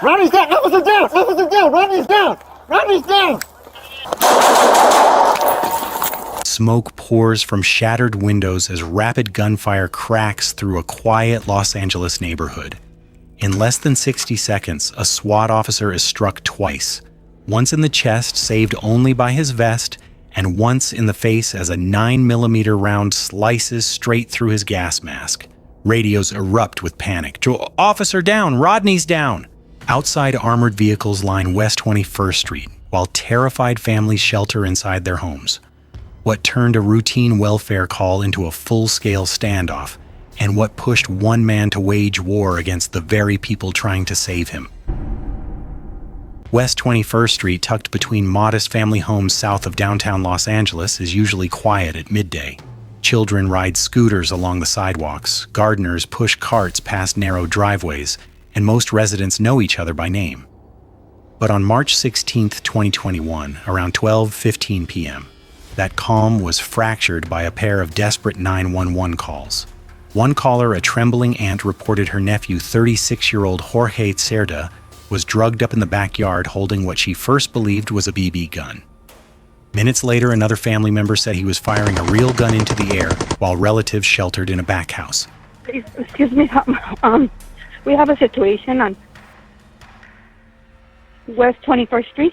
Rodney's down! Officer down! Officer down! Rodney's down! Rodney's down! Smoke pours from shattered windows as rapid gunfire cracks through a quiet Los Angeles neighborhood. In less than 60 seconds, a SWAT officer is struck twice. Once in the chest, saved only by his vest, and once in the face as a 9mm round slices straight through his gas mask. Radios erupt with panic. Officer down! Rodney's down! Outside armored vehicles line West 21st Street, while terrified families shelter inside their homes. What turned a routine welfare call into a full-scale standoff, and what pushed one man to wage war against the very people trying to save him. West 21st Street, tucked between modest family homes south of downtown Los Angeles, is usually quiet at midday. Children ride scooters along the sidewalks, gardeners push carts past narrow driveways, and most residents know each other by name. But on March 16, 2021, around 12:15 p.m., that calm was fractured by a pair of desperate 911 calls. One caller, a trembling aunt, reported her nephew, 36-year-old Jorge Cerda, was drugged up in the backyard holding what she first believed was a BB gun. Minutes later, another family member said he was firing a real gun into the air while relatives sheltered in a back house. Excuse me, we have a situation on West 21st Street.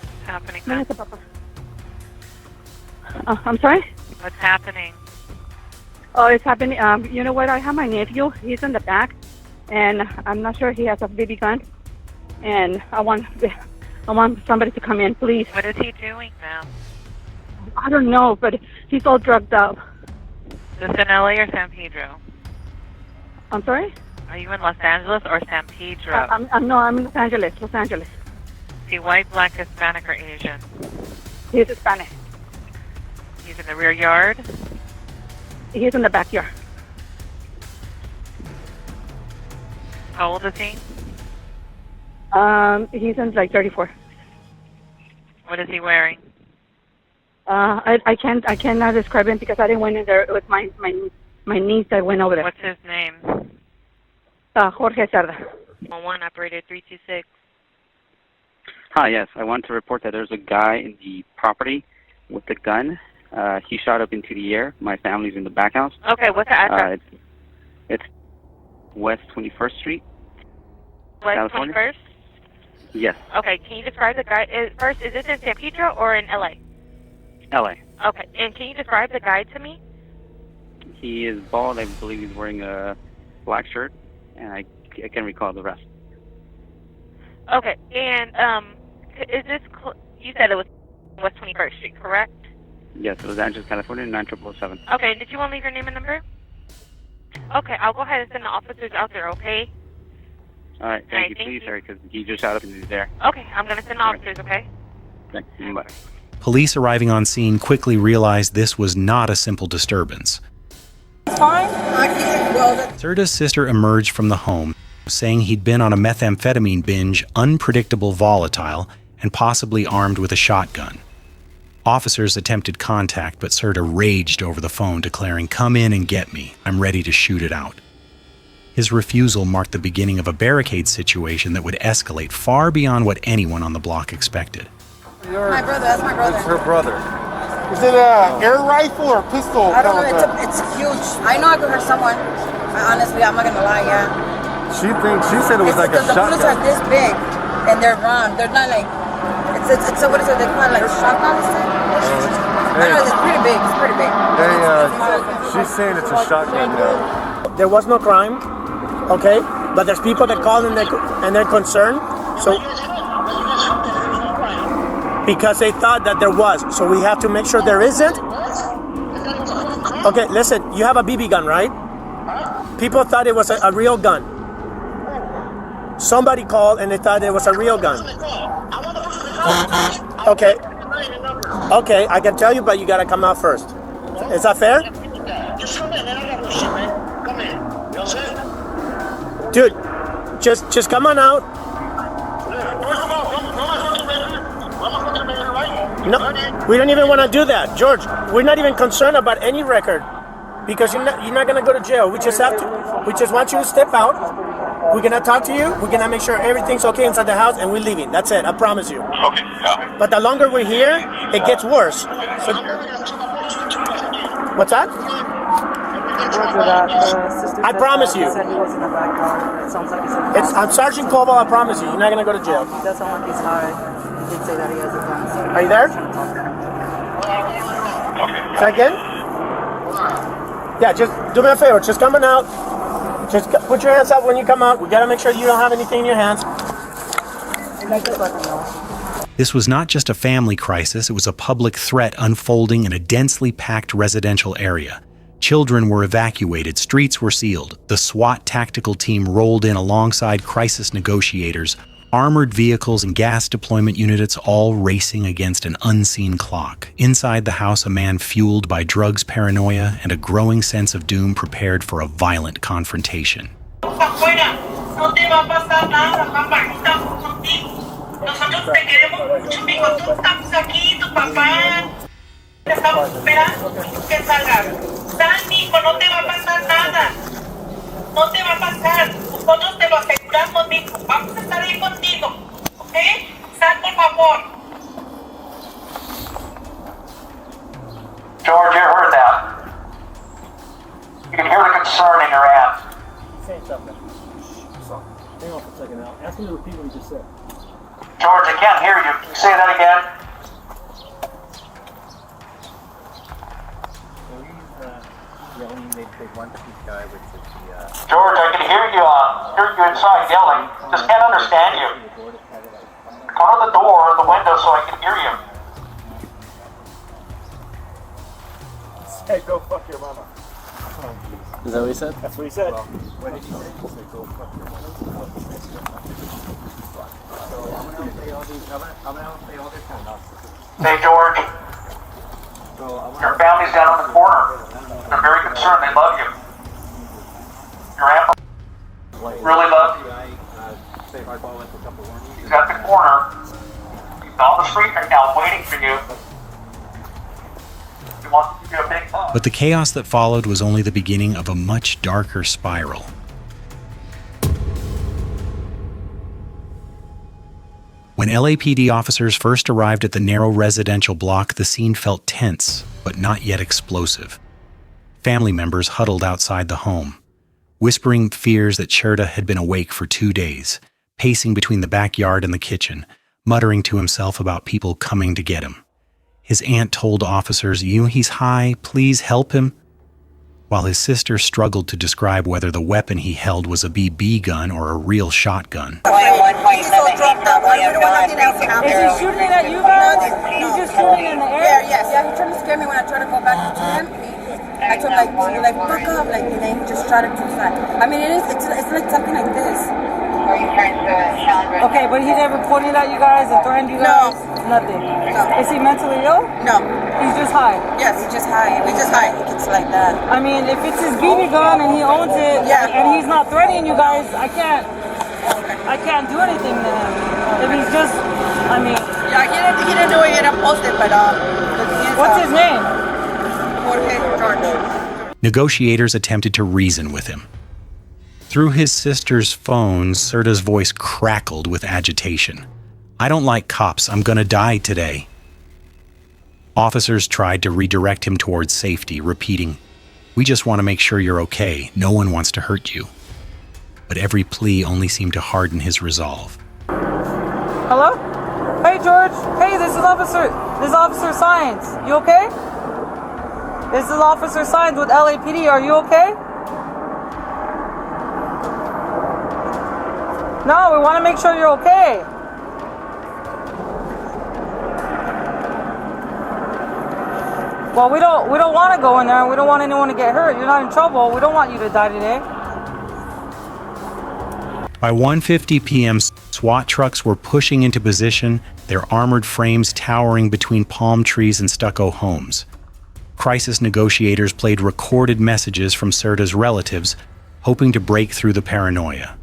What's happening? I'm sorry? What's happening? Oh, it's happening. You know what? I have my nephew. He's in the back, and I'm not sure he has a BB gun. And I want somebody to come in, please. What is he doing now? I don't know, but he's all drugged up. Is this in LA or San Pedro? I'm sorry? Are you in Los Angeles or San Pedro? I'm in Los Angeles. Is he white, black, Hispanic, or Asian? He's Hispanic. He's in the rear yard? He's in the backyard. How old is he? He's in like 34. What is he wearing? I cannot describe him because I didn't went in there. It was my niece that went over there. What's his name? Jorge Cerda. 1 operator 326. Hi, yes. I want to report that there's a guy in the property with a gun. He shot up into the air. My family's in the back house. Okay, what's the address? It's West 21st Street. West California. 21st? Yes. Okay, can you describe the guy? First, is this in San Pedro or in LA? LA. Okay, and can you describe the guy to me? He is bald. I believe he's wearing a black shirt, and I can't recall the rest. Okay, and is this, you said it was West 21st Street, correct? Yes, Los Angeles, California, 90007. Okay, did you want to leave your name and number? Okay, I'll go ahead and send the officers out there, okay? All right, thank you. Please, sir, because he just shot up into the air. Okay, I'm going to send the officers, okay? Thank you. Bye. Police arriving on scene quickly realized this was not a simple disturbance. It's fine. Cerda's sister emerged from the home, saying he'd been on a methamphetamine binge, unpredictable, volatile, and possibly armed with a shotgun. Officers attempted contact, but Cerda raged over the phone, declaring, "Come in and get me. I'm ready to shoot it out." His refusal marked the beginning of a barricade situation that would escalate far beyond what anyone on the block expected. My brother, that's my brother. It's her brother. Is it an air rifle or a pistol? I don't know, it's huge. I know I could hurt someone. Honestly, I'm not gonna lie, yeah. She said it was like a the bullets are shotgun. this big, and they're round. They're not like, it's a, what is it, they call it, like shotgun? I don't know, it's pretty big, She's saying it's a shotgun now. There was no crime, okay? But there's people that call and they're concerned. So because they thought that there was, so we have to make sure there isn't. Okay, listen, you have a BB gun, right? People thought it was a real gun. Somebody called and they thought it was a real gun. Okay. Okay, I can tell you, but you gotta come out first. Is that fair? Dude, just come on out. No, we don't even want to do that, George. We're not even concerned about any record because you're not gonna go to jail. We just want you to step out. We're gonna talk to you. We're gonna make sure everything's okay inside the house, and we're leaving. That's it. I promise you. Okay, yeah. But the longer we're here, it gets worse. So, what's that? I promise you. Said he was in the backyard. It sounds like he's in the I'm Sergeant Koval. I promise you. You're not gonna go to jail. He does sound like he's high. He did say that he has a gun. So Are you there? Second? Yeah, just do me a favor. Just coming out. Just put your hands up when you come out. We gotta make sure you don't have anything in your hands. This was not just a family crisis, it was a public threat unfolding in a densely packed residential area. Children were evacuated, streets were sealed. The SWAT tactical team rolled in alongside crisis negotiators, armored vehicles and gas deployment units all racing against an unseen clock. Inside the house, a man fueled by drugs paranoia and a growing sense of doom prepared for a violent confrontation. Nosotros te queremos mucho, mijo. Tú estamos aquí, tu papá. Te estamos esperando que salgas. Sal, mijo, no te va a pasar nada. No te va a pasar. Nosotros te lo aseguramos, mijo. Vamos a estar ahí contigo. ¿Ok? Sal, por favor. George, you heard that. You can hear the concern in your aunt. Say something. Hang on for a second now. Ask me to repeat what you just said. George, I can't hear you. Can you say that again? George, I can hear you inside yelling. Just can't understand you. Go to the door or the window so I can hear you. Hey, go fuck your mama. Is that what he said? That's what he said. What did you say? He said, go fuck your mother. Hey, George. Your family's down on the corner. They're very concerned. They love you. Your aunt really loves you. He's at the corner. He's on the street right now waiting for you. He wants to give you a big hug. But the chaos that followed was only the beginning of a much darker spiral. When LAPD officers first arrived at the narrow residential block, the scene felt tense, but not yet explosive. Family members huddled outside the home, whispering fears that Cherta had been awake for 2 days, pacing between the backyard and the kitchen, muttering to himself about people coming to get him. His aunt told officers, he's high, please help him," while his sister struggled to describe whether the weapon he held was a BB gun or a real shotgun. Is he shooting at you guys? He's just shooting in the air? Yes. Yeah, he tried to scare me when I tried to go back to him. I told him, like, fuck up, like, and then he just tried to side. I mean, it's like something like this. Okay, but he never pointed at you guys and threatened you guys? No. Nothing? No. Is he mentally ill? No. He's just high? Yes, he's just high. He's just high. He gets like that. I mean, if it's his BB gun and he owns it, and he's not threatening you guys, I can't do anything to him. If he's just, I mean... Yeah, he didn't do it, he didn't post it, but what's his name? George. Negotiators attempted to reason with him. Through his sister's phone, Serta's voice crackled with agitation. "I don't like cops. I'm gonna die today." Officers tried to redirect him towards safety, repeating, "We just want to make sure you're okay. No one wants to hurt you." But every plea only seemed to harden his resolve. Hello? Hey, George. Hey, this is Officer Science. You okay? This is Officer Science with LAPD. Are you okay? No, we want to make sure you're okay. Well, we don't want to go in there. We don't want anyone to get hurt. You're not in trouble. We don't want you to die today. By 1:50 p.m., SWAT trucks were pushing into position, their armored frames towering between palm trees and stucco homes. Crisis negotiators played recorded messages from Serta's relatives, hoping to break through the paranoia.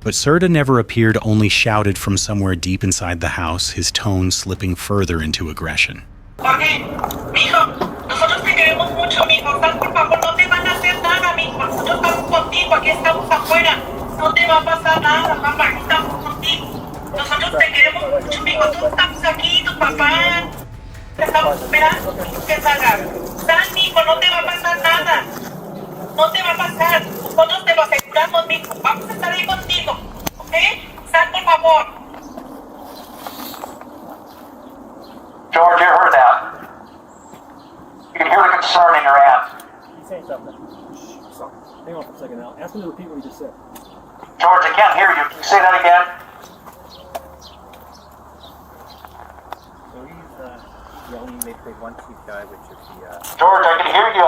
But Serta never appeared, only shouted from somewhere deep inside the house, his tone slipping further into aggression. Jorge, mijo, nosotros te queremos mucho, mijo. Sal, por favor, no te van a hacer nada, mijo. Nosotros estamos contigo, aquí estamos afuera. No te va a pasar nada, papá. Estamos contigo. Nosotros te queremos mucho, mijo. Todos estamos aquí, tu papá. Estamos esperando que salgas. Sal, mijo, no te va a pasar nada. No te va a pasar. Nosotros te lo aseguramos, mijo. Vamos a estar ahí contigo. ¿Ok? Sal, por favor. George, you heard that. You can hear the concern in your aunt. He's saying something. Stop. Hang on for a second now. Ask him to repeat what he just said. George, I can't hear you. Can you say that again? So he's yelling basically one chief guy, which is the George, I can hear you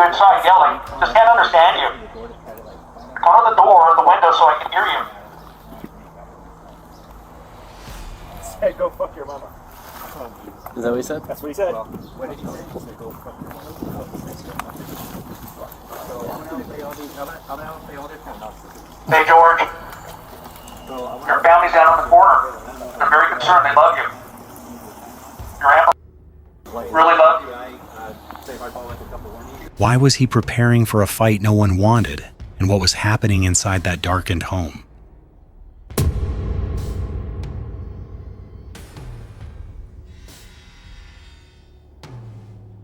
inside yelling. Just can't understand you. Go to the door or the window so I can hear you. Hey, go fuck your mama. Is that what he said? That's what he said. What did he say? He said, go fuck your mother. So I'm gonna play all their time. Hey, George. Your family's down on the corner. They're very concerned. They love you. Your aunt really loves you. Why was he preparing for a fight no one wanted? And what was happening inside that darkened home?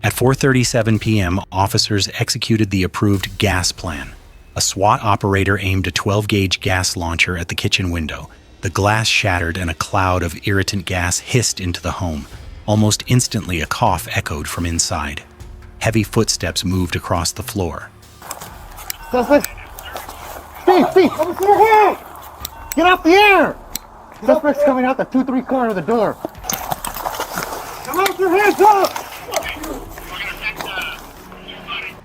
At 4:37 p.m., officers executed the approved gas plan. A SWAT operator aimed a 12-gauge gas launcher at the kitchen window. The glass shattered and a cloud of irritant gas hissed into the home. Almost instantly, a cough echoed from inside. Heavy footsteps moved across the floor. Suspect! Steve! Over your head! Get off the air! Suspect's coming out the 2-3 corner of the door. Come out with your hands up!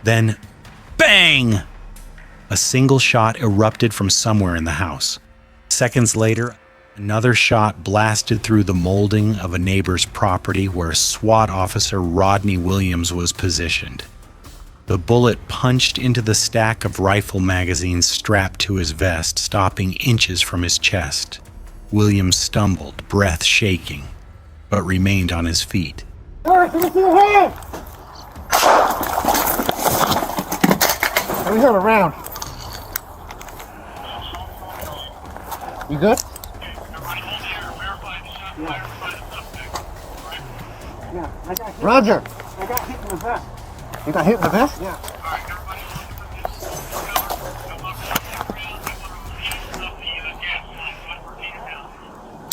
Then, bang! A single shot erupted from somewhere in the house. Seconds later, another shot blasted through the molding of a neighbor's property where SWAT officer Rodney Williams was positioned. The bullet punched into the stack of rifle magazines strapped to his vest, stopping inches from his chest. Williams stumbled, breath shaking, but remained on his feet. Let me see your hands! Let me turn around. You good? Yeah, I got hit. Roger. I got hit in the vest. You got hit in the vest? Yeah.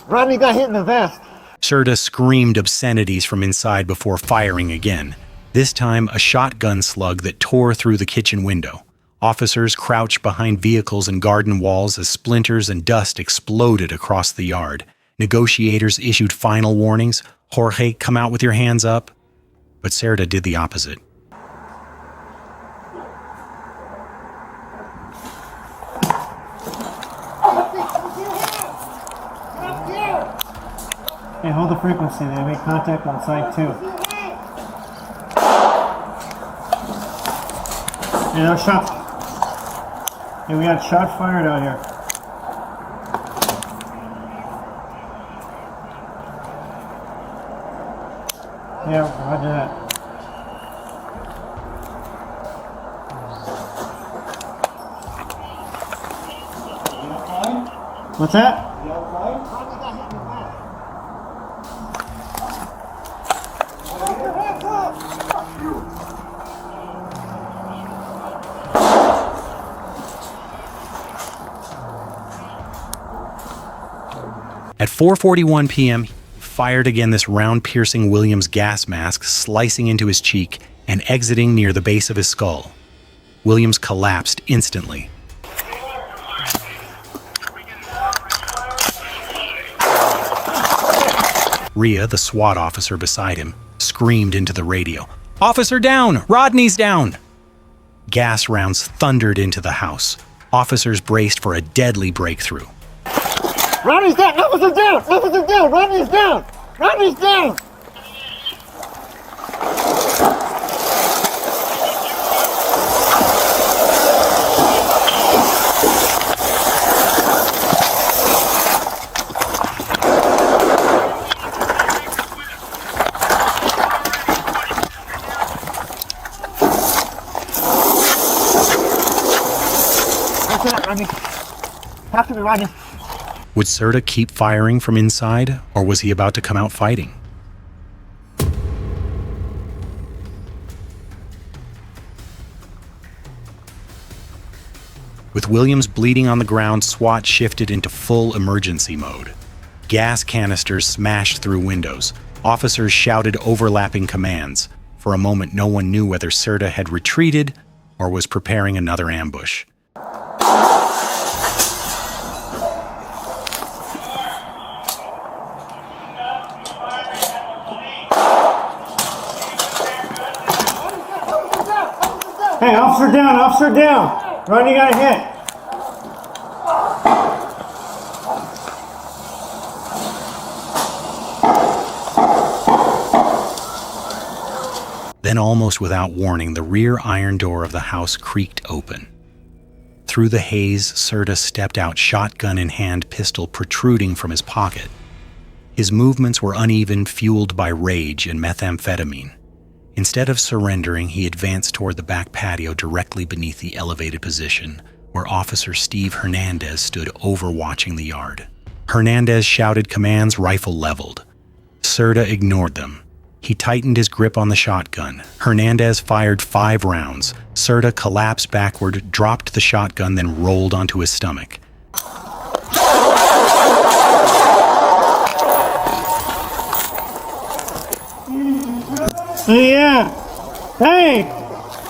Rodney got hit in the vest. Serta screamed obscenities from inside before firing again. This time, a shotgun slug that tore through the kitchen window. Officers crouched behind vehicles and garden walls as splinters and dust exploded across the yard. Negotiators issued final warnings. Jorge, come out with your hands up. But Serta did the opposite. Hey, hold the frequency. They make contact on site 2. Hey, no shots. Hey, we got shots fired out here. Yeah, roger that. What's that? At 4:41 p.m., he fired again this round-piercing Williams gas mask, slicing into his cheek and exiting near the base of his skull. Williams collapsed instantly. Rhea, the SWAT officer beside him, screamed into the radio, "Officer down! Rodney's down!" Gas rounds thundered into the house. Officers braced for a deadly breakthrough. Rodney's down! Officer down! Officer down! Rodney's down! Rodney's down! Rodney. Talk to me, Roger. Would Serta keep firing from inside, or was he about to come out fighting? With Williams bleeding on the ground, SWAT shifted into full emergency mode. Gas canisters smashed through windows. Officers shouted overlapping commands. For a moment, no one knew whether Serta had retreated or was preparing another ambush. Hey, officer down, officer down. Ronnie got hit. Then, almost without warning, the rear iron door of the house creaked open. Through the haze, Serta stepped out, shotgun in hand, pistol protruding from his pocket. His movements were uneven, fueled by rage and methamphetamine. Instead of surrendering, he advanced toward the back patio directly beneath the elevated position, where Officer Steve Hernandez stood overwatching the yard. Hernandez shouted commands, rifle leveled. Serta ignored them. He tightened his grip on the shotgun. Hernandez fired 5 rounds. Serta collapsed backward, dropped the shotgun, then rolled onto his stomach. Yeah. Hey,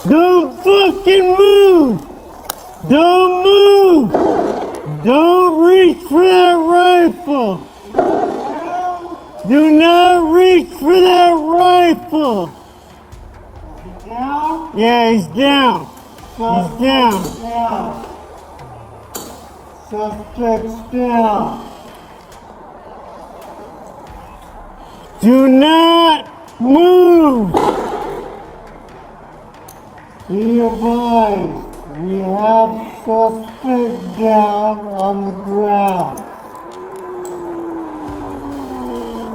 don't fucking move. Don't move. Don't reach for that rifle. Do not reach for that rifle. Down? Yeah, he's down. He's down. Suspect's down. Do not move. Be advised, we have suspect down on the ground.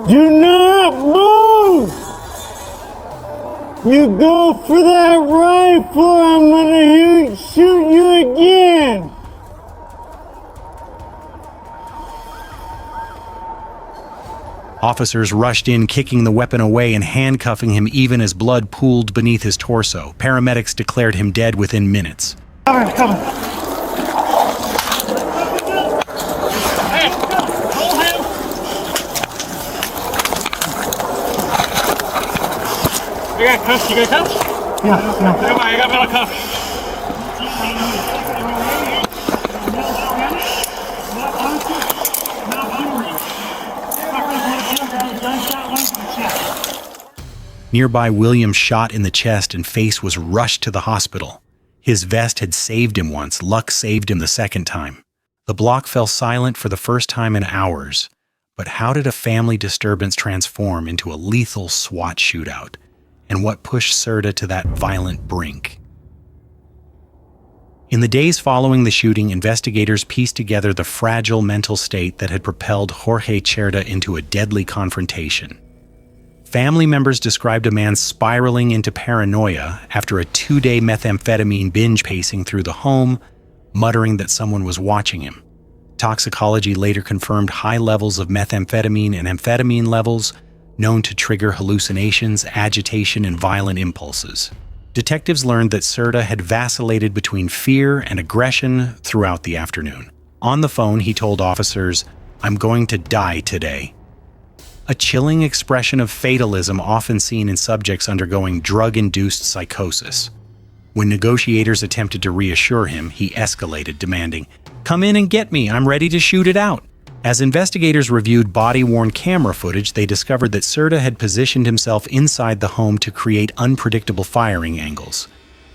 Do not move! You go for that rifle, I'm gonna shoot you again! Officers rushed in, kicking the weapon away and handcuffing him even as blood pooled beneath his torso. Paramedics declared him dead within minutes. Come. You got cuffs? You got cuffs? Yeah. Come on, I got metal cuffs. Nearby, William shot in the chest and face was rushed to the hospital. His vest had saved him once. Luck saved him the second time. The block fell silent for the first time in hours. But how did a family disturbance transform into a lethal SWAT shootout? And what pushed Serta to that violent brink? In the days following the shooting, investigators pieced together the fragile mental state that had propelled Jorge Cerda into a deadly confrontation. Family members described a man spiraling into paranoia after a 2-day methamphetamine binge pacing through the home, muttering that someone was watching him. Toxicology later confirmed high levels of methamphetamine and amphetamine levels, known to trigger hallucinations, agitation, and violent impulses. Detectives learned that Serta had vacillated between fear and aggression throughout the afternoon. On the phone, he told officers, "I'm going to die today." A chilling expression of fatalism often seen in subjects undergoing drug-induced psychosis. When negotiators attempted to reassure him, he escalated, demanding, "Come in and get me, I'm ready to shoot it out." As investigators reviewed body-worn camera footage, they discovered that Serta had positioned himself inside the home to create unpredictable firing angles.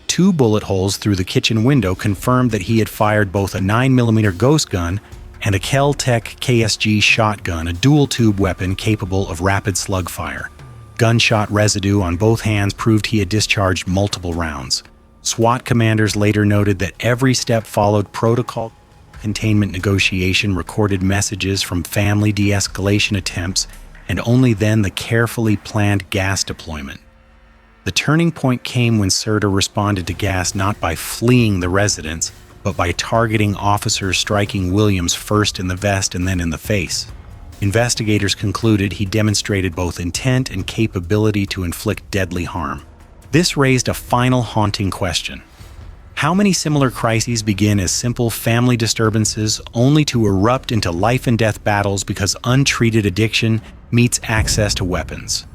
2 bullet holes through the kitchen window confirmed that he had fired both a 9mm ghost gun and a Kel-Tec KSG shotgun, a dual-tube weapon capable of rapid slug fire. Gunshot residue on both hands proved he had discharged multiple rounds. SWAT commanders later noted that every step followed protocol. Containment negotiation recorded messages from family de-escalation attempts, and only then the carefully planned gas deployment. The turning point came when Serta responded to gas not by fleeing the residence, but by targeting officers, striking Williams first in the vest and then in the face. Investigators concluded he demonstrated both intent and capability to inflict deadly harm. This raised a final haunting question. How many similar crises begin as simple family disturbances only to erupt into life and death battles because untreated addiction meets access to weapons?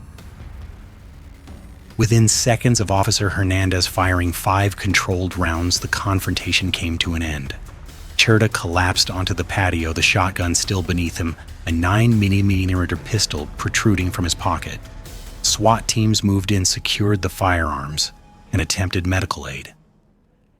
Within seconds of Officer Hernandez firing 5 controlled rounds, the confrontation came to an end. Cherta collapsed onto the patio, the shotgun still beneath him, a 9mm pistol protruding from his pocket. SWAT teams moved in, secured the firearms, and attempted medical aid.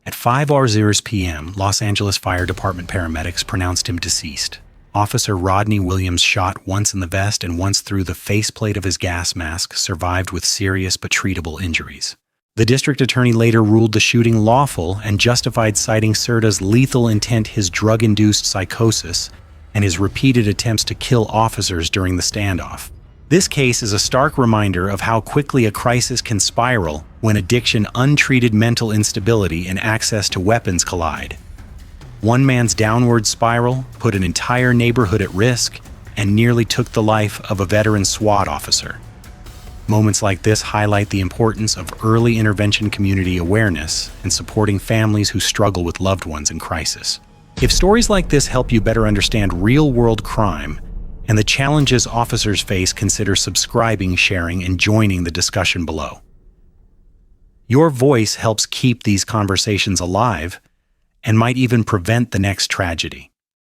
At 5:00 p.m., Los Angeles Fire Department paramedics pronounced him deceased. Officer Rodney Williams, shot once in the vest and once through the faceplate of his gas mask, survived with serious but treatable injuries. The district attorney later ruled the shooting lawful and justified, citing Cherta's lethal intent, his drug-induced psychosis, and his repeated attempts to kill officers during the standoff. This case is a stark reminder of how quickly a crisis can spiral when addiction, untreated mental instability, and access to weapons collide. One man's downward spiral put an entire neighborhood at risk and nearly took the life of a veteran SWAT officer. Moments like this highlight the importance of early intervention, community awareness, and supporting families who struggle with loved ones in crisis. If stories like this help you better understand real-world crime and the challenges officers face, consider subscribing, sharing, and joining the discussion below. Your voice helps keep these conversations alive and might even prevent the next tragedy.